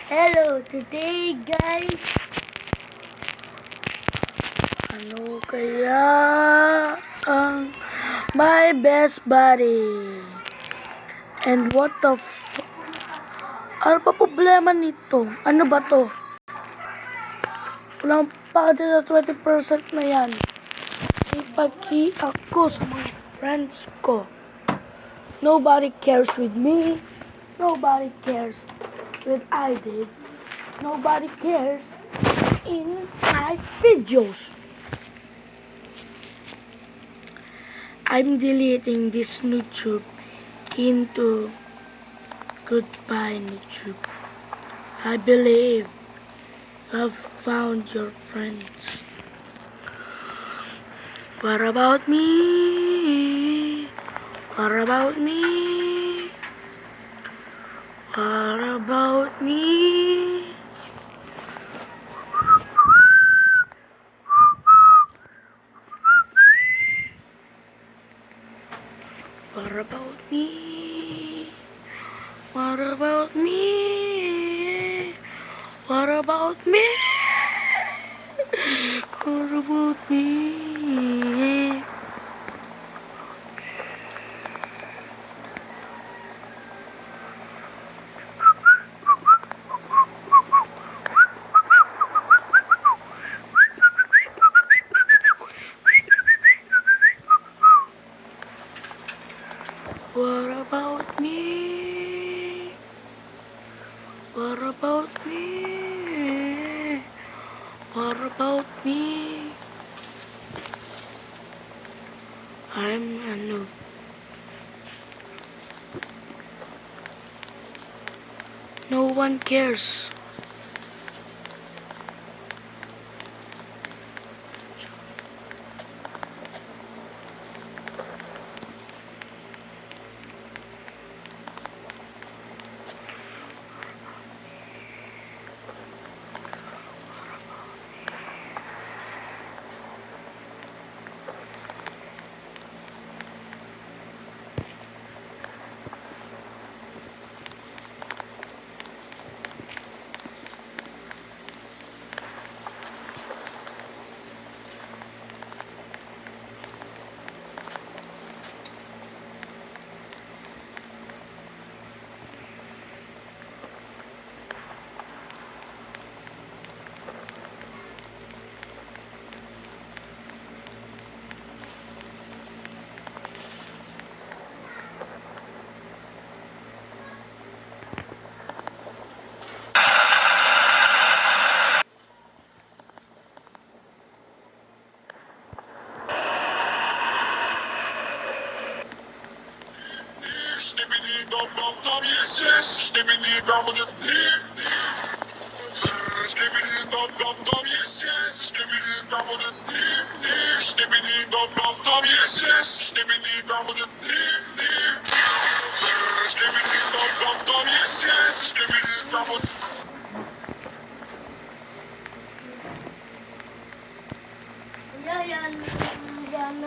Hello, today guys, ano kaya ang my best buddy? And what the ano pa problema nito? Ano ba to? Walang pa sa 20% na yan. Ipagi ako sa mga friends ko. Nobody cares with me. Nobody cares with I did. Nobody cares in my videos. I'm deleting this YouTube into goodbye YouTube. I believe you have found your friends. What about me? What about me? What about me? What about me? What about me? What about me? What about me? What about me? What about me? What about me? I'm a noob. No one cares.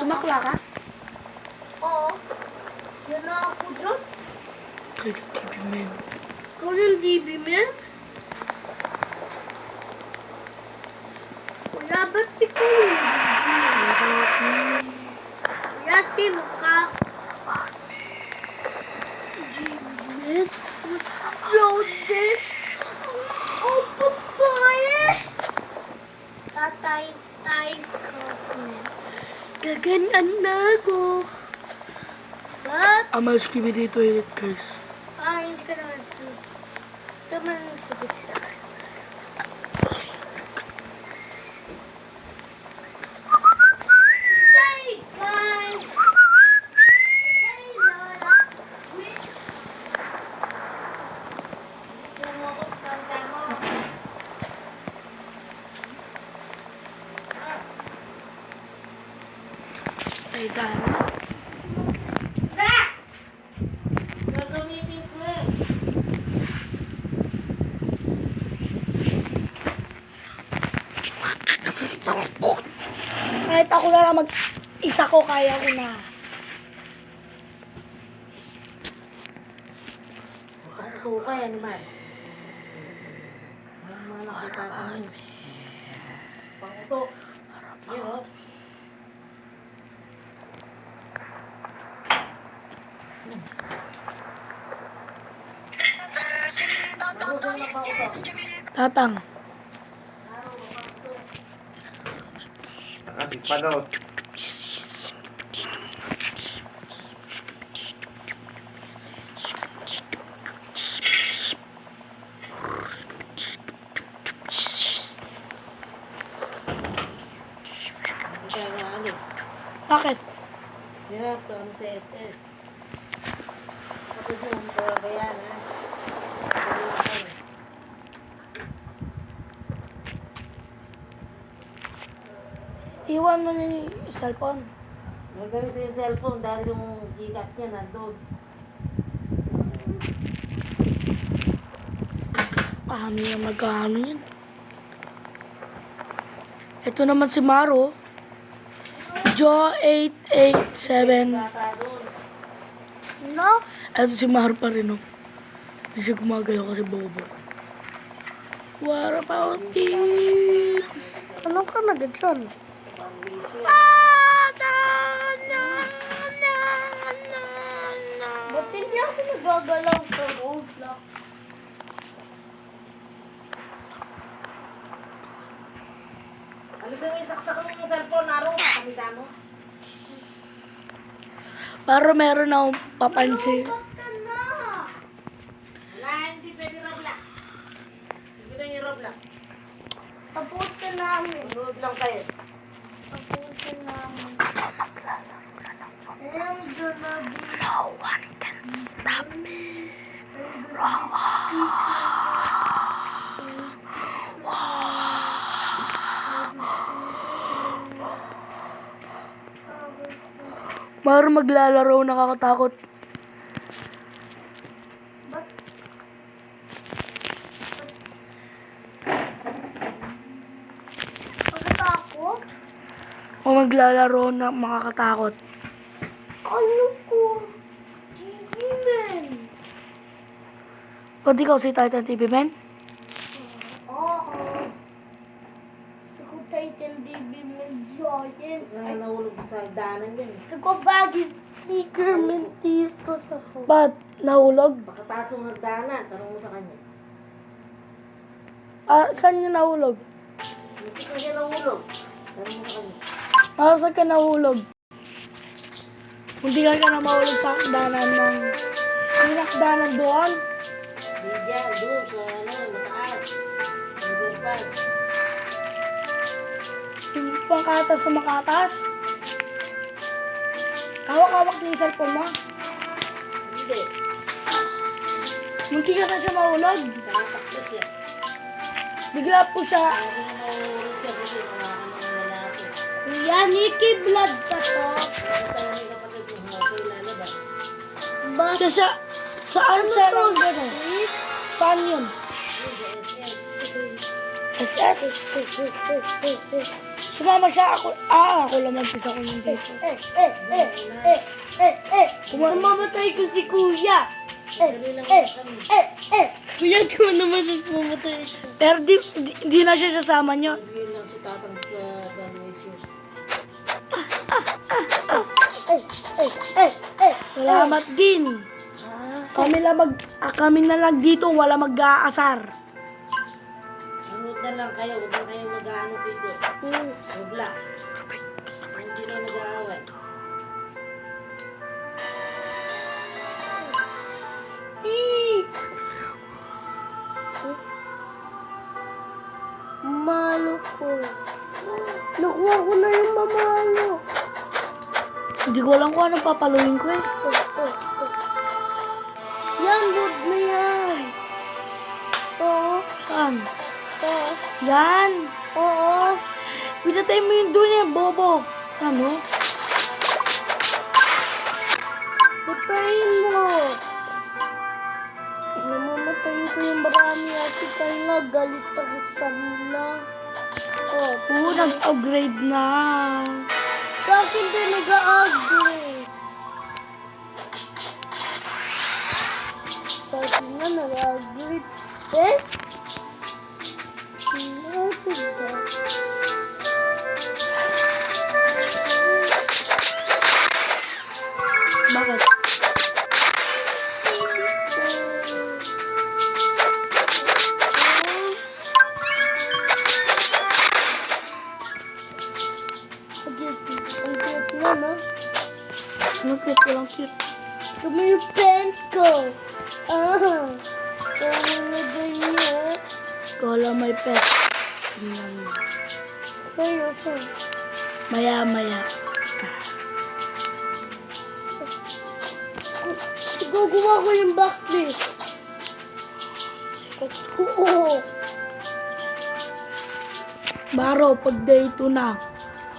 Tumakla ka? Oo. Yan na ako dyan. Kaya TV man. Ikaw yung DB, man. Kuya, ba't ikaw yung DB? What about me? Kuya, sino ka? Man? Upload this. Oh, babae. Tatay ka. Gaganan na ako. Ba't? Mas kibidi toilet guys. Hindi ka naman sunod. Tama naman sagot sa akin. Hey, guys! Hey, Lola! Wait! Yan mo ako, tanda mo. Ay, dara. Zach! Gagamitin ko eh. Kahit ako na lang mag-isa ko, kaya ko na. Hukay, animal. Mga nakita ko mo. Panguto. Yun o. Ano sa'yo na panguto? Tatang. Nakasig panot. Hindi tayo naalis. Bakit? Hirap to ano sa SS. Kapag mo, pababayaan ha. Pababayaan kayo. Iwan mo na yung cellphone. Nagamit yung cellphone dahil yung Gcash niya nandun. Paano yung magkano yan? Ito naman si Maro. Jo887. Bata doon. No? Ito si Maro pa rin, oh. Hindi siya gumagalaw kasi bobo. What about you? Anong ka na dyan? Pang-busy. Ba't hindi ako nagagalaw sa Roblox? Alisin mo yung saksak mo yung cellphone, Naro. Kamita mo. Para meron akong papansin. Ba't ka na? Wala, hindi pwede Roblox. Hindi lang yung Roblox. Tapos ka namin. Manood lang kayo. Tapos ka namin. And gonna be No one can stop me. Maro maglalaro, nakakatakot. Pagkatakot? O maglalaro na makakatakot. Ano ko? TV man. O di ka si Titan TV, men? Oo. Gusto ko Titan TV man giant. Saan nahulog sa hagdanan yan. Gusto ko baggy speaker man dito sa ko. Ba't? Nahulog? Pakataas yung hagdanan. Tanong mo sa kanya. Ah, saan niya nahulog? Hindi ka siya nahulog. Tanong mo sa kanya. Ah, saan ka nahulog? Hindi ka na mahulog sa akdanan ng... Yung akdanan doon? Di dyan, doon sa mataas. Overpass. Yung pangkatas sa makatas? Kawak-kawak niya yung cellphone mo? Hindi. Munti ka na siya mahulog. Nakatakbo siya. Bigla po siya... Sabi na mahulog siya kasi kumakan ng lalaki. Kuya, Nikki blood ka to. Nakita namin kapatid yung okay lalabas. Ba? Siya siya... Saan Ano siya to? nang gano'n? Saan yun? Yun sa SS. SS? Sumama siya ako... Ah, ako lang mag-isa ko nandito. Mamamatay ko si kuya. Dali lang kami. Kuya, di mo naman mamatay ko. Pero di na siya sasama niyo. Sabihin lang si tatang sa evaluation. Salamat din. Kami na lang dito, wala mag-aasar. Manood na lang kayo. Huwag na kayong mag-ano dito. Roblox. Hindi na mag-aaway. Stick! Malo ko. Nakuha ko na yung mamalo. Hindi ko alam kung anong papaluin ko eh. Yan, wood na yan. Oo. Saan? Oo. Yan. Oo. Pinatay mo yung doon eh, bobo. Ano? Patayin mo. Namamatayin ko yung marami kasi kaya nga galit ako sa nila. Oh, Oo, nag-upgrade na. sa akin din nag-upgrade. Sa akin nga nag-upgrade. Eh? Kami yung pen ko. Kami na ganyan. Ikaw lang may pet. Tingnan mo. Sa'yo. Maya-maya. Gagawa ko yung backlist. Oo. Maro, pag day 2 na.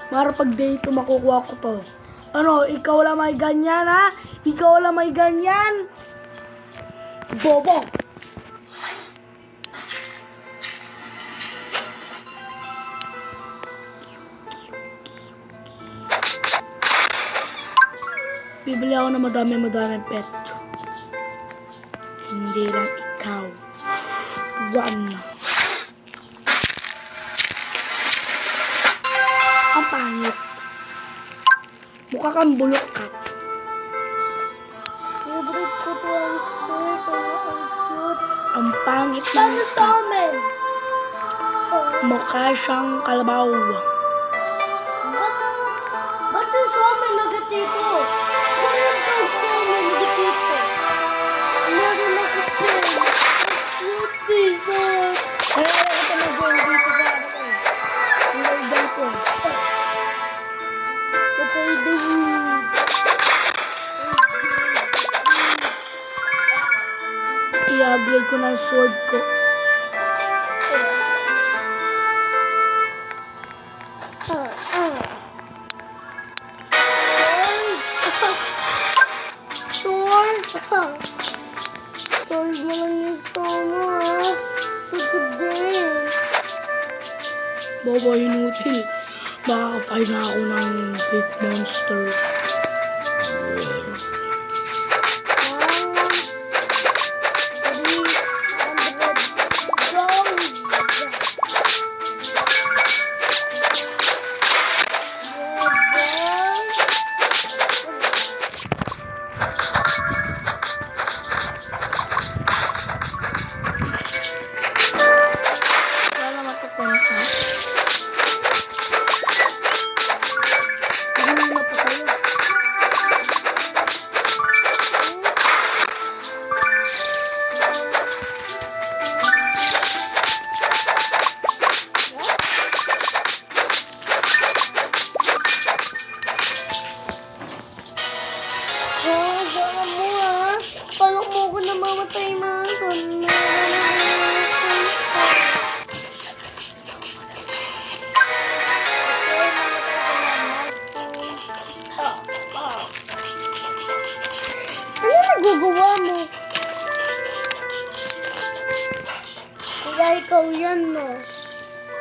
Maro, pag day 2 makukuha ko to. Ano, ikaw lang may ganyan, ha? Ikaw lang may ganyan. Bobo. Bibili ako ng madami-madaming pet. Hindi lang ikaw. One. Ang pangit. Mukha kang bulok ka. Favorite ko to ang shirt. Ang cute. Ang pangit ng Paano sa amin? mukha siyang kalabaw. Ba't yung sa amin nagatito? Kung yung tawag sa amin nagatito? Meron ako pen. Cute dito. Kaya ito mag-join dito sa ano ko eh. Yung order ko eh. Kapag din. I-upgrade ko ng sword ko. Sword. Sword mo lang yung sama, ha? So today. Bobo, inutil. Makaka-fight na ako ng big monster. Wala matupunta. Hindi na pa sa'yo. Alam mo, ha? Palok mo ko na mamatay, mga ano nagagawa mo? Kaya ikaw yan, no?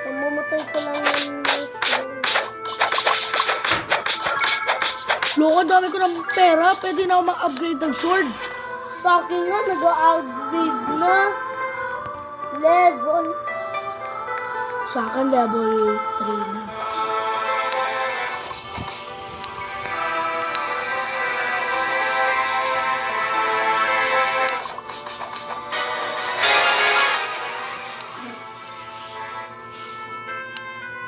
Mamamatay ko lang yung monster. Loko, dami ko ng pera. Pwede na ako mag-upgrade ng sword. Sa akin nga, nag-upgrade na. Level. Sa akin, level 3 na.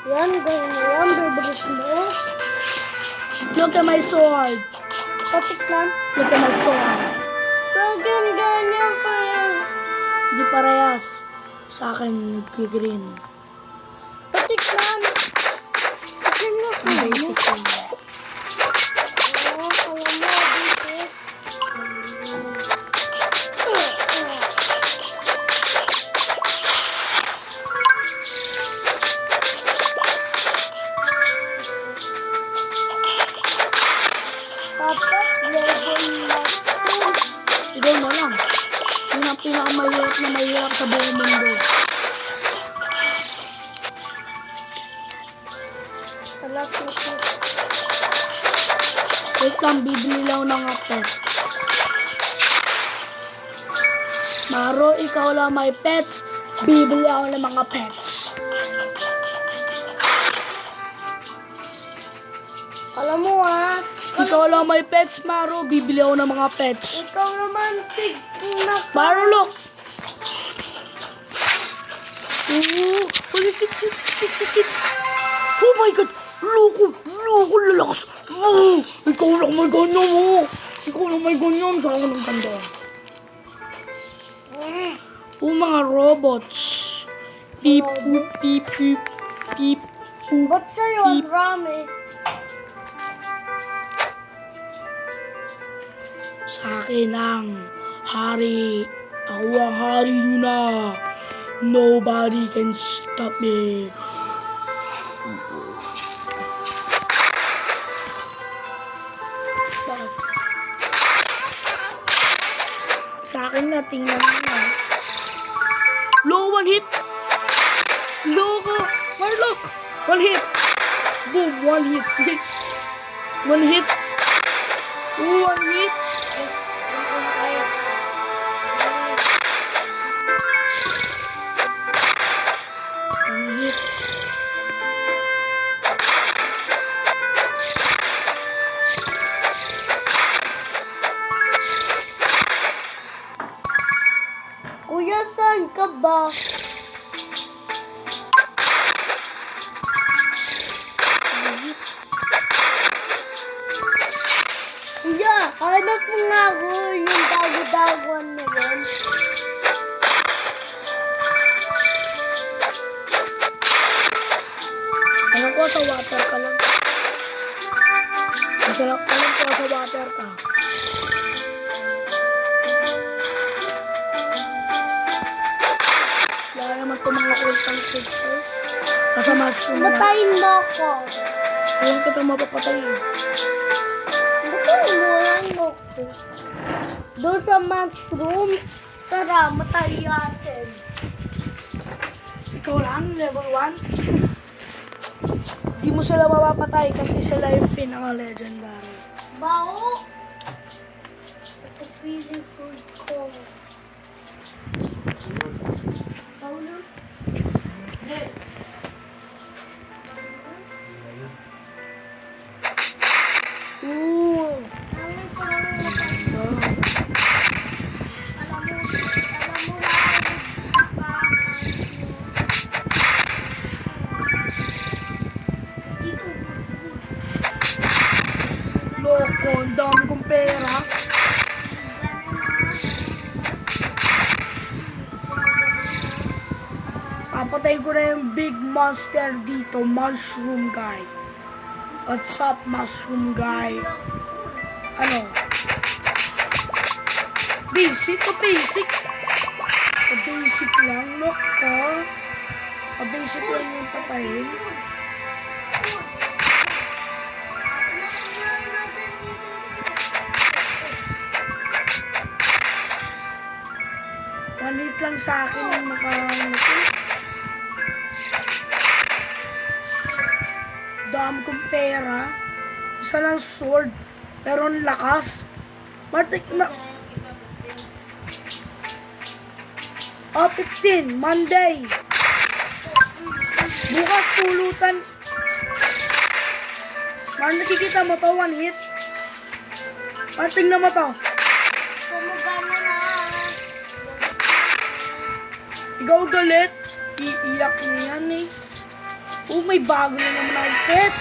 Yan, ganyan na yan. Bibilis mo. Look at my sword. Patiklan. Look at my sword. Sa akin, ganyan pa yan. Hindi parehas. Sa akin, nagki-green. Patiklan. Patiklan na Ang basic ko. Oo, alam mo, dito. Dapat level na to. Ikaw na lang. Yun ang pinakamahirap na mahirap sa buong mundo. Alas na to. Wait lang, bibili lang ng pet. Maro, ikaw lang may pets. Bibili ako ng mga pets. Alam mo, ha? Ikaw lang may pets, Maro. Bibili ako ng mga pets. Ikaw naman, tig na ka. Maro, look! Shit. Oh my God! Loko, lalakas! Ikaw lang may ganyan mo! Ikaw na may ganyan sa ako ng ganda. Mga robots. Beep, boop, beep, beep, beep, boop. Ba't sa'yo ang rami? Sa akin ang hari. Ako ang hari nyo na. Nobody can stop me. Bakit? Sa akin nga, tingnan mo nga. Low, one hit. Low ko. Warlock. One hit. Boom, one hit. One hit. One hit. One hit. Kuya, saan ka ba? Kuya, hanap mo nga ako yung dago-dagoan na yun. Alam ko sa water ka lang. Alam ko sa water ka. Wala naman itong mga ultang pictures. Nasa mushroom na. Matayin mo ako. Alam kita mapapatay eh. Matayin mo lang ako. Doon sa mushrooms, tara, matayin natin. Ikaw lang, level 1. Di mo sila mapapatay kasi sila yung pinaka-legendary. Bao! Ito feeling food ko. Paulo? Ooh! Alam mo lang, dito. Loko, ang dami kong pera. Papatay ko na yung big monster dito, mushroom guy. What's up, mushroom guy? Ano? Basic o basic? Basic lang, look ko. Basic lang yung patayin. One hit lang sa akin yung nakahanap. Dami kong pera. Isa lang sword. Pero ang lakas. Martik na. Oh, 15. Monday. Bukas pulutan. Nakikita mo to, one hit. Tingnan mo to. Kumagana na. Ikaw galit. Iiyak na yan eh. Oh, may bago na naman ang pet.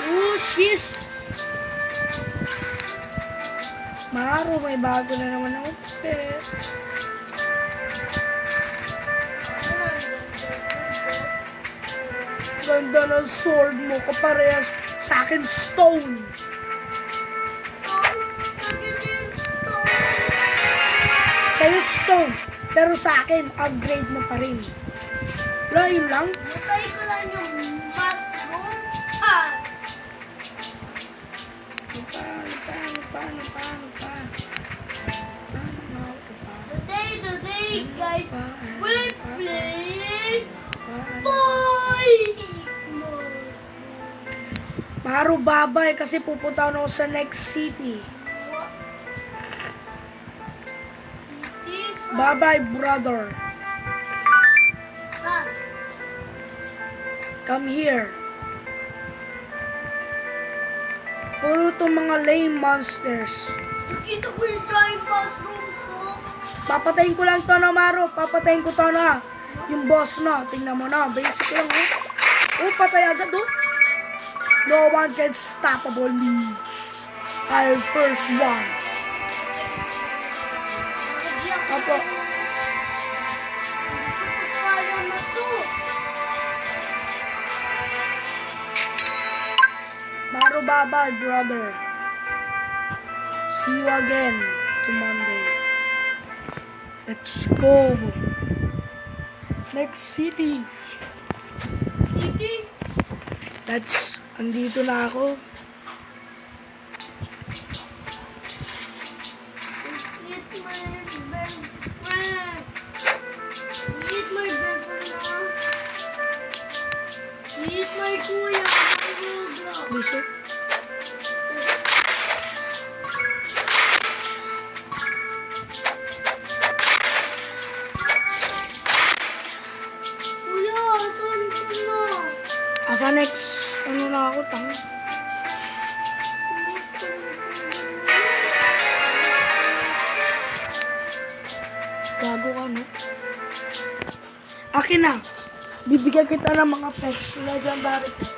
Oh, shiz. Maro, may bago na naman ang pet. Ganda ng sword mo. Kaparehas sa akin stone. Sa'yo stone. Pero sa akin, upgrade mo pa rin. Wala, yun lang. Matay ko lang yung mushrooms. Ah! Today, guys, we'll play Fight! Maro babay kasi pupunta ako sa next city. Bye-bye, brother. Saan? Come here. Puro itong mga lame monsters. Nakita ko yung giant mushrooms, oh. Papatayin ko lang to na, Maro. Papatayin ko to na. Yung boss na. Tingnan mo na. Basic lang, oh. Oh, patay agad, oh. No one can stoppable me. I'm first one. Opo. Kaya na to. Maro babay, brother. See you again to Monday. Let's go. Next city. Sige. Andito na ako. Meet my best friend. Meet my best friend na. Meet my kuya. Listen. Kuya, saan ka na? Asa next? Ano na ako, tanga? Gago ka, no? Akin na. Bibigyan kita ng mga pets. Legendary pets.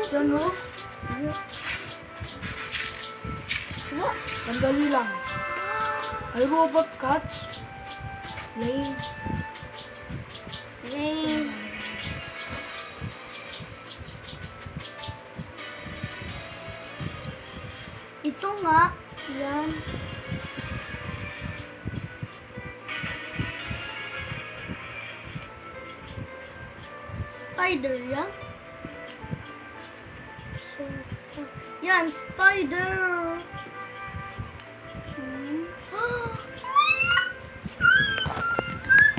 Yan, no? What? Sandali lang. Ay, robot cats. Lame. Rain. Ito nga. Yan. Spider yan. Yan, spider.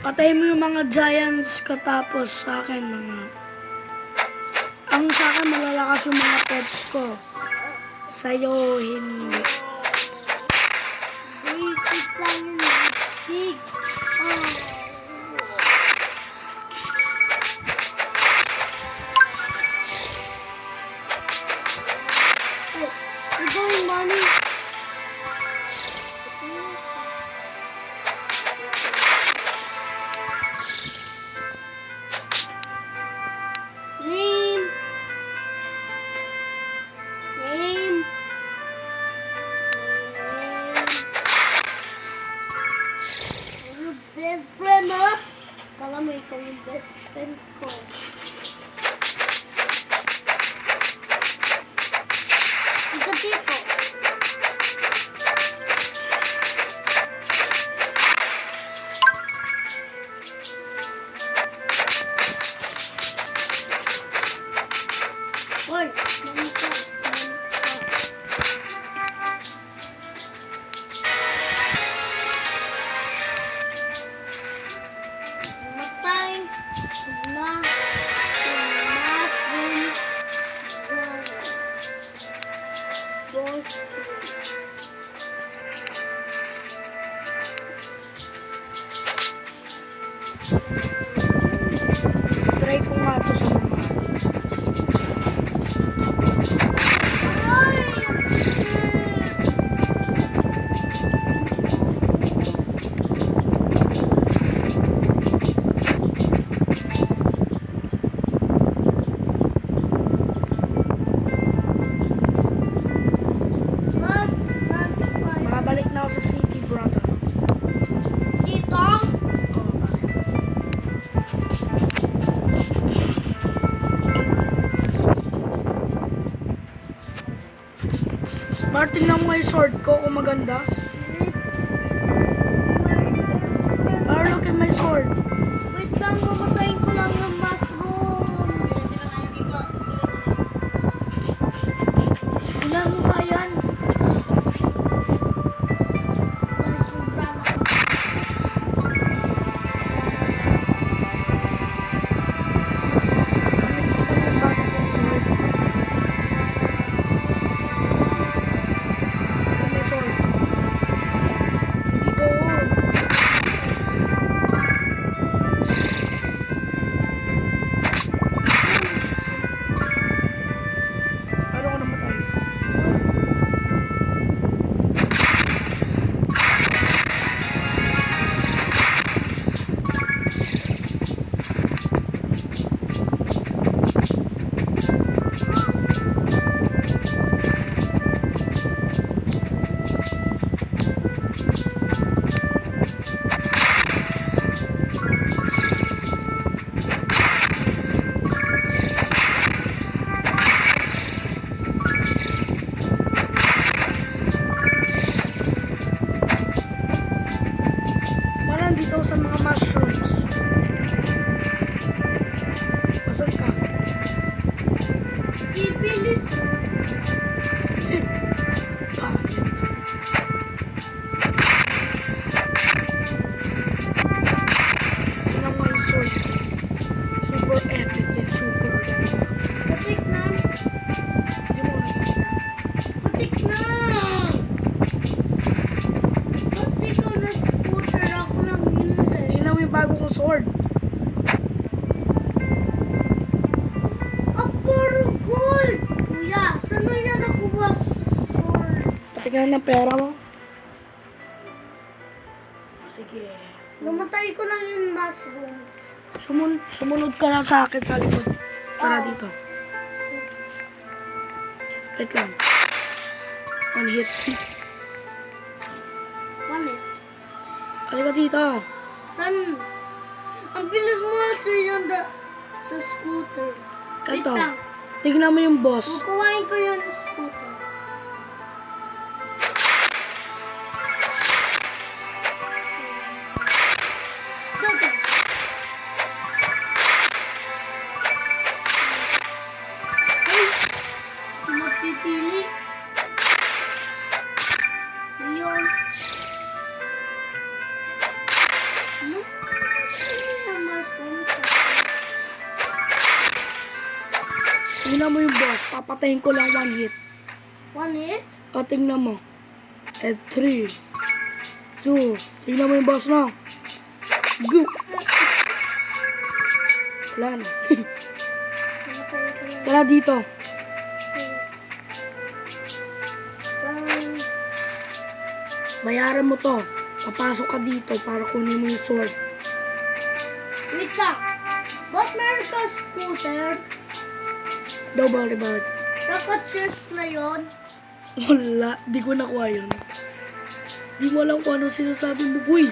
Patay mo yung mga giants katapos sa akin mga... Ang sa akin malalakas yung mga pets ko. Sa'yo, hindi. Basic lang yun. Big. Oh. Oh, we're going, Mommy. Name. Name. Your best friend, ha? Kala mo ikaw yung best friend ko. Ika dito. Hoy, mami ka. Matay na mushroom boss. Try ko nga to sa mga... Makabalik na ako sa city, brother. Dito? Martin lang mo yung sword ko kung maganda. Mar, look at my sword. Wait lang, mamatayin ko lang ng mushroom. Ilan mo ba yan? Mushroom lang ako. Nakikita mo yung bago kong sword. Ito may sword. dito sa mga mushrooms. Asan ka? Bibilis. Pangit. Tingnan mo yung sword. Super epic yan. Super ganda. Putik na. Hindi mo nakikita. Putik na. Ba't ikaw na scooter? Ako lang hindi. Tingnan mo yung bago kong sword. Ah, puro gold. Kuya, saan mo yan nakuha sword? Patingnan ng pera mo. Sige. Namatay ko lang yung mushrooms. Sumunod ka na sa akin sa likod. Tara dito. Wait lang. One hit. Ano? Halika dito. Saan? Ang bilis mo kasi yun sa scooter. Wait Ito. lang. Tignan mo yung boss. Kukuhain ko yung scooter. Dito. Ay! Magpipili. Yun. Ano? Ano yung mushroom? Tignan mo yung boss. Papatayin ko lang one hit. One hit? O, tingnan mo. And 3, 2, tingnan mo yung boss na. Go! Wala na. Namatay ko lang. Tara dito. Saan? Bayaran mo to. Papasok ka dito para kunin mo yung sword. Wait lang. Ba't meron ka scooter? Double rebound. Saka chest na yun? Wala. Di ko nakuha yun. Di mo alam kung ano sinasabi mo, boy.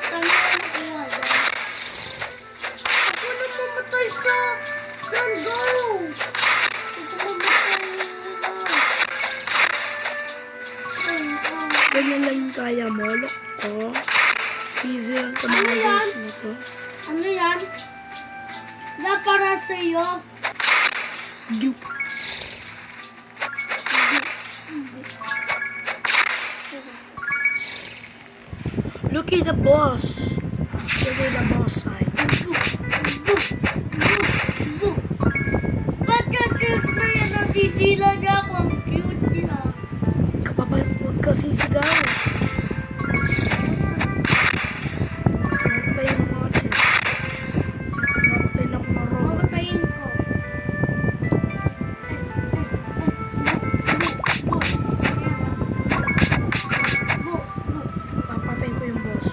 Saan mo yan nakuha dyan? Ako na mamatay sa ghost! Ako mamatay nila. Ganyan lang yung kaya mo. Look ko. Easy lang sa mga Ano yan? boss na to. Ano yan? Yan para sa'yo. Go. Look at the boss. Look at the boss side. Ba't kasi na yan natitila niya ako? Ang cute niya. Kapapa, huwag ka sisigaw. Namatay ng mga chest. Namatay ng mga robot. Mamatayin ko. Go. Papatay ko yung boss.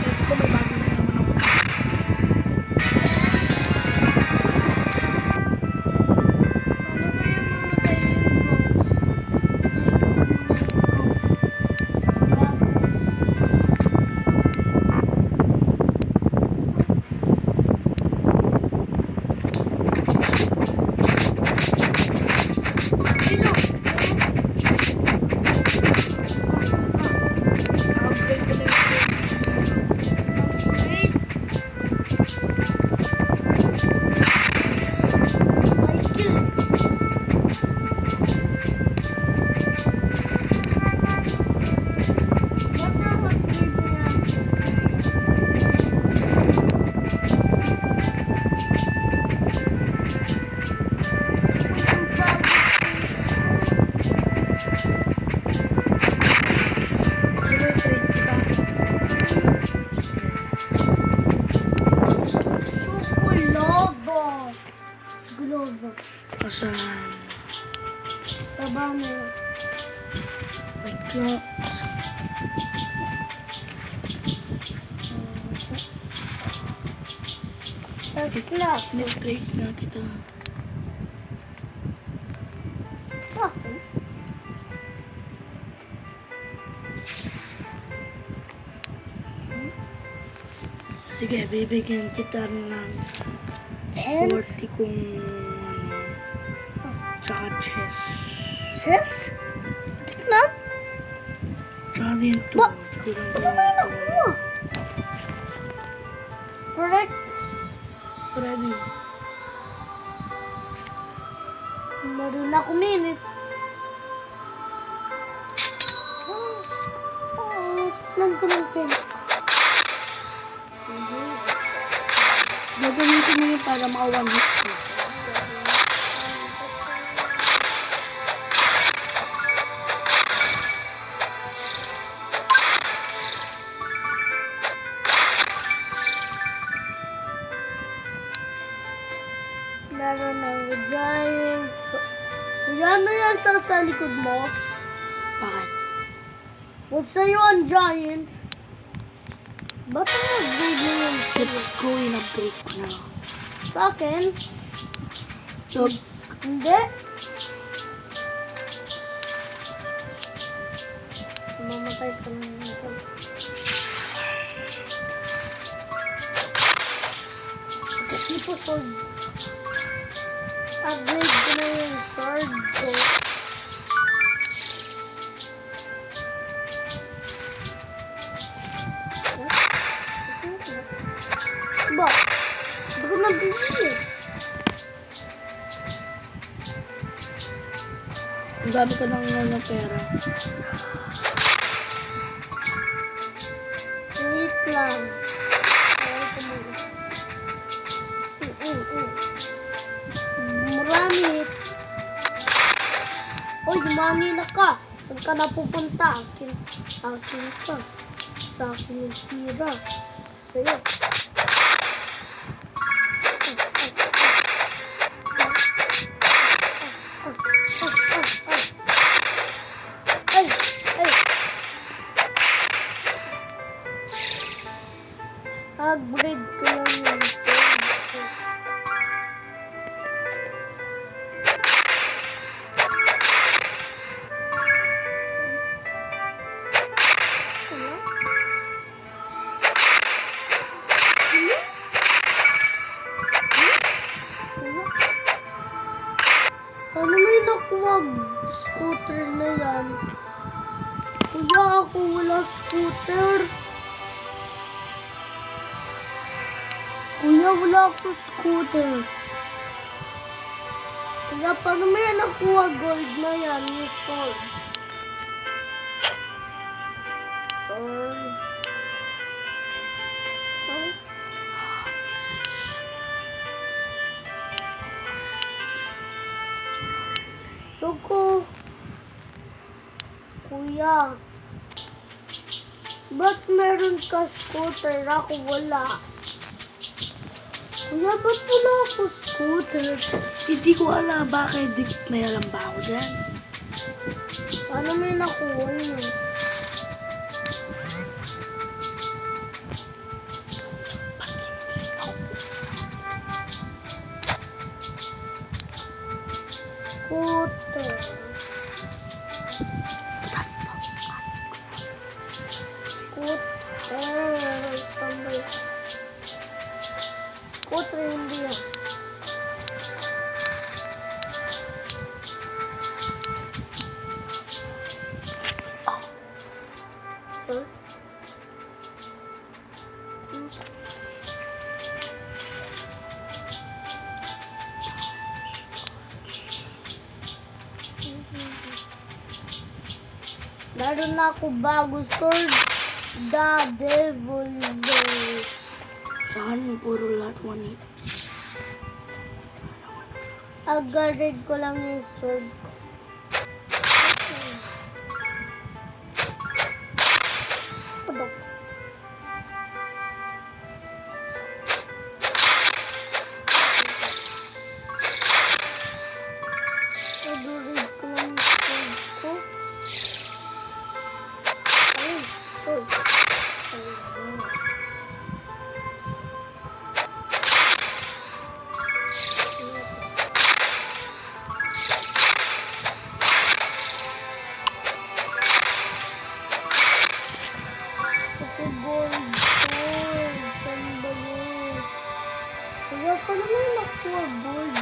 Let's go, may bago na naman ako. Ano kaya mamatay yung ghost? Upgrade ko na yung Wait. Michael. Ba't nakapagod mo yan? Yung bago Sige, trade kita. Sukulobo. Sukulobo. Asan? Taba mo. Wait lang. Tas na. Trade na kita. Sa akin. Sige, bibigyan kita ng Pens? 40 kung ano, tsaka chess. Chess? Tignan. Tsaka din to. Ba- Hindi ko lang Ano mo yung nakuha? Correct. Ready. Meron na ako minute. Tignan ko ng pens. Gagamitin mo yun para maka-one hit ko. Meron ng giants. Kuya, ano yan sa likod mo? Bakit? What's sa'yo ang giant? Ba't ang upgrade mo yun sa'yo? Let's go in a break na. Sa akin? So, Hindi. Mamatay ka lang nito. Tipo sword. Upgrade ko na yung sword ko. Ba? Baka nabili. ang dami ka ng pera. Wait lang. Marami hits. Oy, dumami na ka. Saan ka na pupunta? Akin ka. Sa akin yung tira. Sa'yo. Ay! Ay! Upgrade ko lang yung sword ko. Ano may nakuha scooter na yan? Kuya, ako wala scooter. Kuya, wala ako scooter. Kuya, paano may nakuha gold na yan? Yung sword. Sword. Huh? Suko. Kuya. Ba't meron ka scooter? Ako wala. Kuya, ba't wala ako scooter? Hindi ko alam bakit. May alam ba ako dyan? Paano may nakuha yun? Pag hindi ako. Scooter. Saan to? Scooter. Somebody. Scooter hindi yan. Sir? Meron na ako bago sword. The Devil's Zone. Saan puro lahat one hit? Agarid ko lang yung sword ko. Ano? Agarid ko lang yung sword ko. Ay, sword. Gold sword. Saan ba Paano mo yung nakuha gold?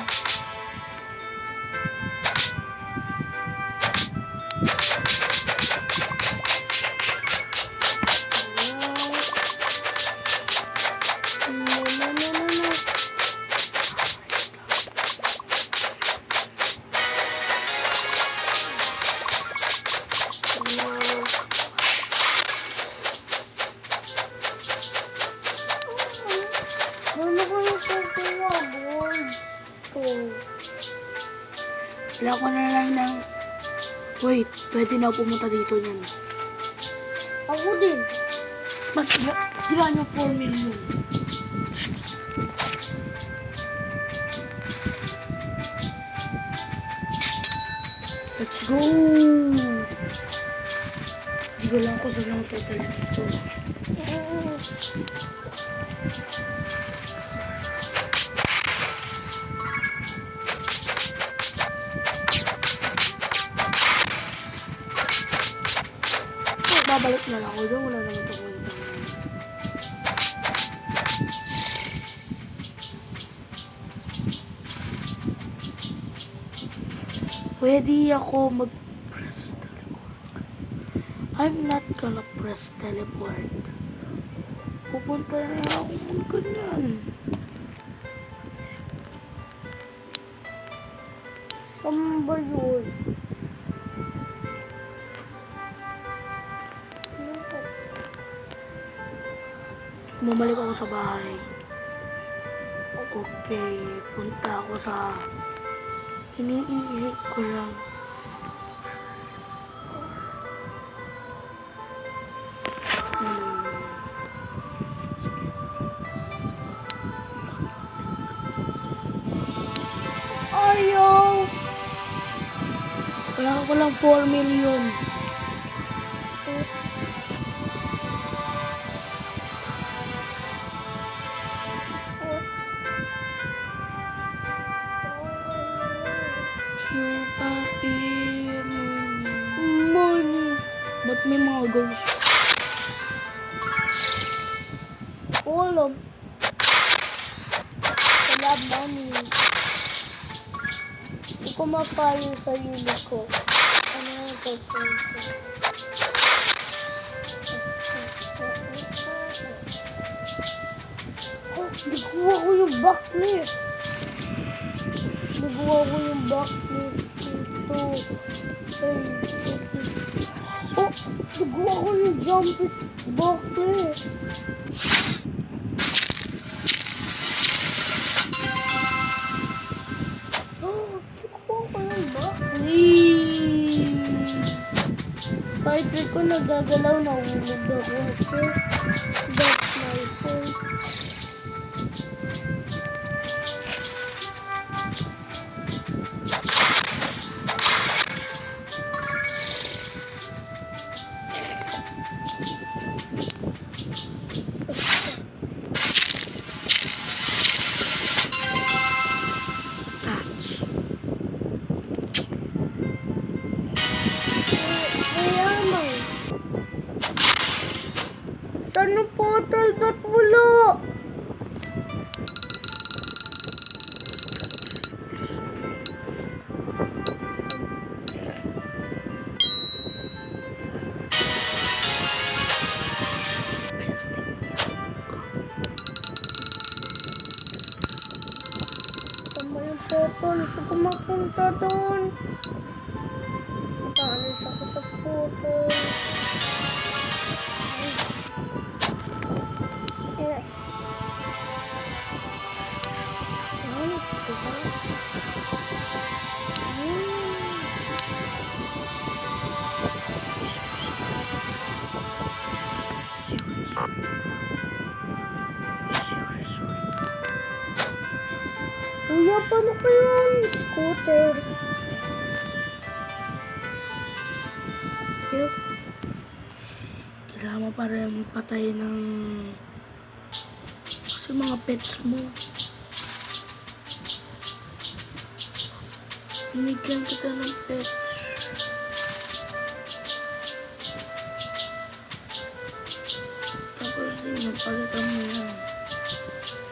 No, no, no, no, no. No. Paano ko yung nakuha gold? Oh. Wala ko na lang ng... Wait, pwede na pumunta dito niyan. Ako din. Ba't gila niyo 4 million? Let's go! Hindi ko lang kung saan ang total dito. Babalik na lang ako dyan. Wala naman ito kwenta. Pwede ako mag-press teleport. I'm not gonna press teleport. Pupunta na ako ng ganyan. Saan ba yun? Bumalik ako sa bahay. Okay, punta ako sa... Iniisip ko lang. Ayaw! Wala ko lang 4 million. Money. Ba't may mga ghost? All of. Wala money. Hindi ko mapayo sa sarili ko. Ano yung pagkakas ko? Oh, nagawa ko yung backlift. Nagawa ko yung backlift dito. Ay, oh, nagawa ko yung jump it backlift. Oh, nagawa ko yung backlift. Spider ko nagagalaw, nahulog ako. Okay? That's my fault. Touch. Mayaman. Saan ang portal? Ba't wala? Saan ba yung portal? Saan ko mapunta doon? Matalis ako sa portal. Eh. Ano siya? Kuya, paano kayo ang scooter? Yup. Kailangan mo pa rin patay ng... Kasi mga pets mo. Binigyan kita ng pets. Tapos din, magpalitan mo yan.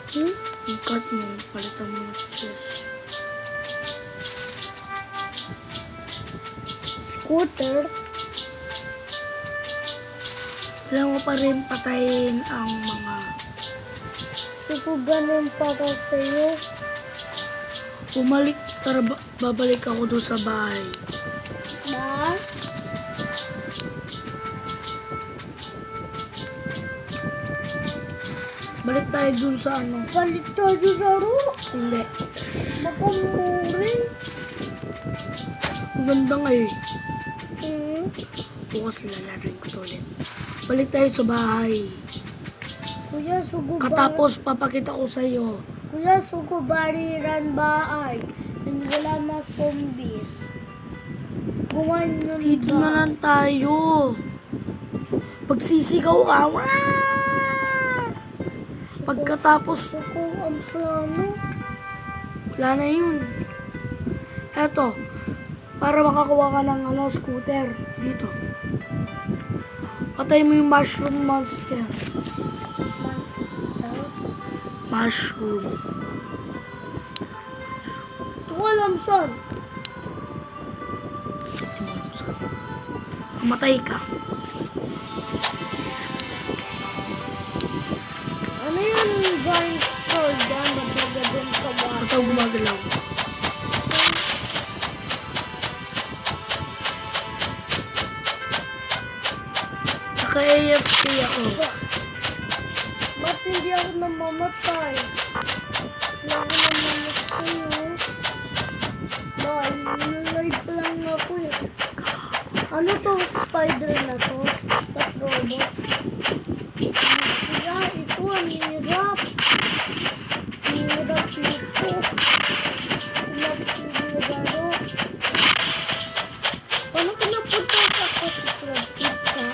Hmm? Yung cut mo, palitan mo ng chest. Scooter. Kailangan mo pa rin patayin ang mga... So kung ganun para sa'yo. babalik ako doon sa bahay. Ma? Balik tayo doon sa ano. Balik tayo laro. Hindi. Makamurin. Ang ganda nga eh. Hmm. Bukas lalarin ko to ulit. Balik tayo sa bahay. Kuya, sugo Katapos papakita ko sa iyo. Kuya, sugo bariran bahay. And wala mga zombies. Buwan yun Dito ba? na lang tayo. Pagsisigaw ka. Wah! Pagkatapos, Sugo ang plano. wala na yun. Eto, para makakuha ka ng scooter. Dito. Patay mo yung mushroom monster. Mushroom. Walang son. Mamatay ka. Ano yung giant sword yan? Nagdagadun sa water. Ito gumagalaw. Naka-AFK ako. Ba't hindi ako namamatay? Hindi ako namamatay, oh. Dahil nilive lang ako eh. Ano tong spider na to? Ba't robot? Kaya ito ang hirap. Ang hirap nito. Hirap nilaro. Paano ka napunta sa Crab Pizza?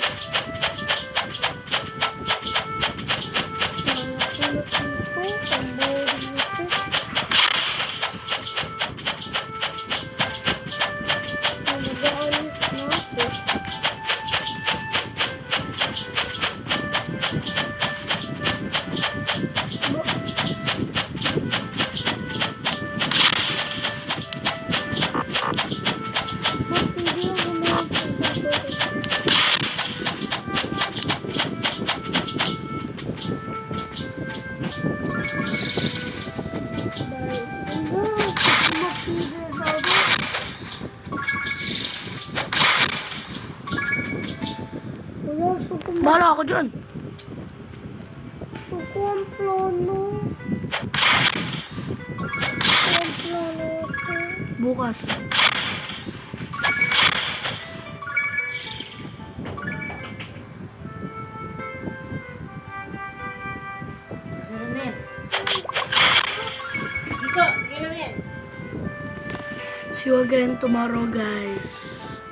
Nakakulot nito. Ang boring nito. Nag-aalis na ako. Ba't hindi ako nakapunta? Wala, suko mo. Bahala ako dyan. Suko ang plano. Suko ang plano ko. Bukas. Ano na yan? Dito, kailan na yan? See you again tomorrow, guys.